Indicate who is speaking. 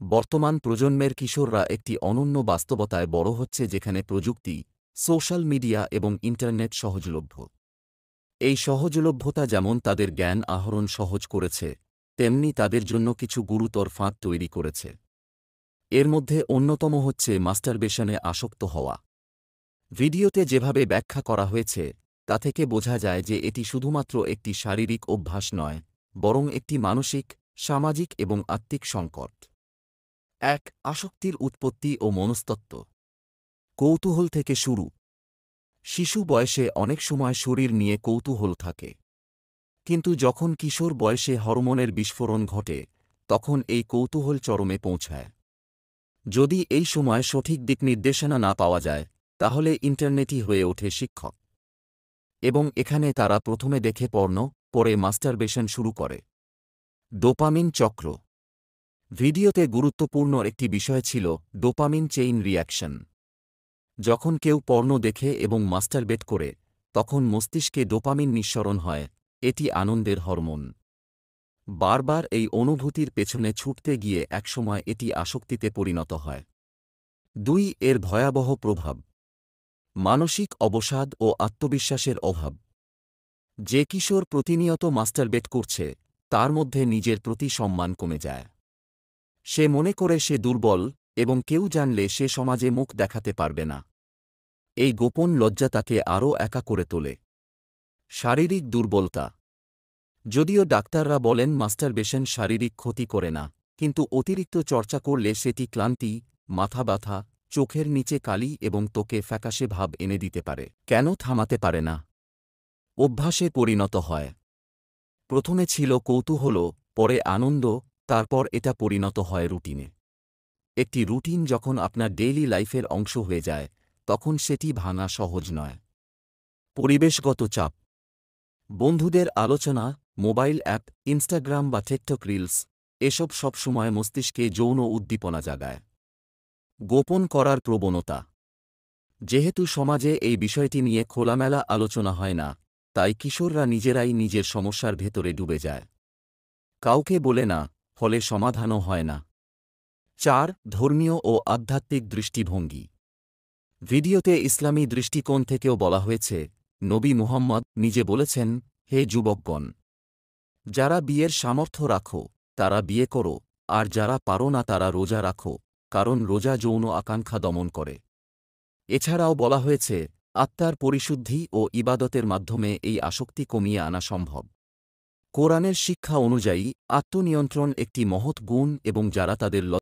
Speaker 1: বর্তমান প্রজন্মের কিশোররা একটি অনন্য বাস্তবতায় বড় হচ্ছে যেখানে প্রযুক্তি, সোশ্যাল মিডিয়া এবং ইন্টারনেট সহজলভ্য। এই সহজলভ্যতা যেমন তাদের জ্ঞান আহরণ সহজ করেছে, তেমনি তাদের জন্য কিছু গুরুতর ফাঁদ তৈরি করেছে। এর মধ্যে অন্যতম হচ্ছে মাস্টারবেশনে আসক্ত হওয়া। ভিডিওতে যেভাবে ব্যাখ্যা করা হয়েছে তা থেকে বোঝা যায় যে এটি শুধুমাত্র একটি শারীরিক অভ্যাস নয়, বরং একটি মানসিক, সামাজিক এবং আত্মিক সংকট। ১. আসক্তির উৎপত্তি ও মনস্তত্ত্ব। কৌতূহল থেকে শুরু। শিশু বয়সে অনেক সময় শরীর নিয়ে কৌতূহল থাকে। কিন্তু যখন কিশোর বয়সে হরমোনের বিস্ফোরণ ঘটে, তখন এই কৌতূহল চরমে পৌঁছায়। যদি এই সময় সঠিক দিক নির্দেশনা না পাওয়া যায়, তাহলে ইন্টারনেটই হয়ে ওঠে শিক্ষক। এবং এখানে তারা প্রথমে দেখে পর্ন, পরে মাস্টারবেশন শুরু করে। ডোপামিন চক্র। ভিডিওতে গুরুত্বপূর্ণ একটি বিষয় ছিল ডোপামিন চেইন রিঅ্যাকশন। যখন কেউ পর্ন দেখে এবং মাস্টারবেট করে, তখন মস্তিষ্কে ডোপামিন নিঃসরণ হয়, এটি আনন্দের হরমোন। বারবার এই অনুভূতির পেছনে ছুটতে গিয়ে একসময় এটি আসক্তিতে পরিণত হয়। ২. এর ভয়াবহ প্রভাব। মানসিক অবসাদ ও আত্মবিশ্বাসের অভাব। যে কিশোর প্রতিনিয়ত মাস্টারবেট করছে, তার মধ্যে নিজের প্রতি সম্মান কমে যায়। সে মনে করে সে দুর্বল, এবং কেউ জানলে সে সমাজে মুখ দেখাতে পারবে না। এই গোপন লজ্জা তাকে আরও একা করে তোলে। শারীরিক দুর্বলতা। যদিও ডাক্তাররা বলেন মাস্টারবেশন শারীরিক ক্ষতি করে না, কিন্তু অতিরিক্ত চর্চা করলে সেটি ক্লান্তি, মাথা ব্যথা, চোখের নিচে কালি এবং ত্বকে ফ্যাকাশে ভাব এনে দিতে পারে। কেন থামাতে পারে না? অভ্যাসে পরিণত হয়। প্রথমে ছিল কৌতূহল, পরে আনন্দ, তারপর এটা পরিণত হয় রুটিনে। একটি রুটিন যখন আপনার ডেইলি লাইফের অংশ হয়ে যায়, তখন সেটি ভাঙা সহজ নয়। পরিবেশগত চাপ। বন্ধুদের আলোচনা, মোবাইল অ্যাপ, ইনস্টাগ্রাম বা টিকটক রিলস, এসব সবসময় মস্তিষ্কে যৌন উদ্দীপনা জাগায়। গোপন করার প্রবণতা। যেহেতু সমাজে এই বিষয়টি নিয়ে খোলামেলা আলোচনা হয় না, তাই কিশোররা নিজেরাই নিজের সমস্যার ভেতরে ডুবে যায়। কাউকে বলে না, ফলে সমাধানও হয় না। ৪. ধর্মীয় ও আধ্যাত্মিক দৃষ্টিভঙ্গি। ভিডিওতে ইসলামী দৃষ্টিকোণ থেকেও বলা হয়েছে, নবী মুহাম্মদ নিজে বলেছেন, হে যুবকগণ, যারা বিয়ের সামর্থ্য রাখো তারা বিয়ে করো, আর যারা পারো না তারা রোজা রাখো, কারণ রোজা যৌন আকাঙ্ক্ষা দমন করে। এছাড়াও বলা হয়েছে, আত্মার পরিশুদ্ধি ও ইবাদতের মাধ্যমে এই আসক্তি কমিয়ে আনা সম্ভব। কোরআনের শিক্ষা অনুযায়ী আত্মনিয়ন্ত্রণ একটি মহৎ গুণ এবং যারা তাদের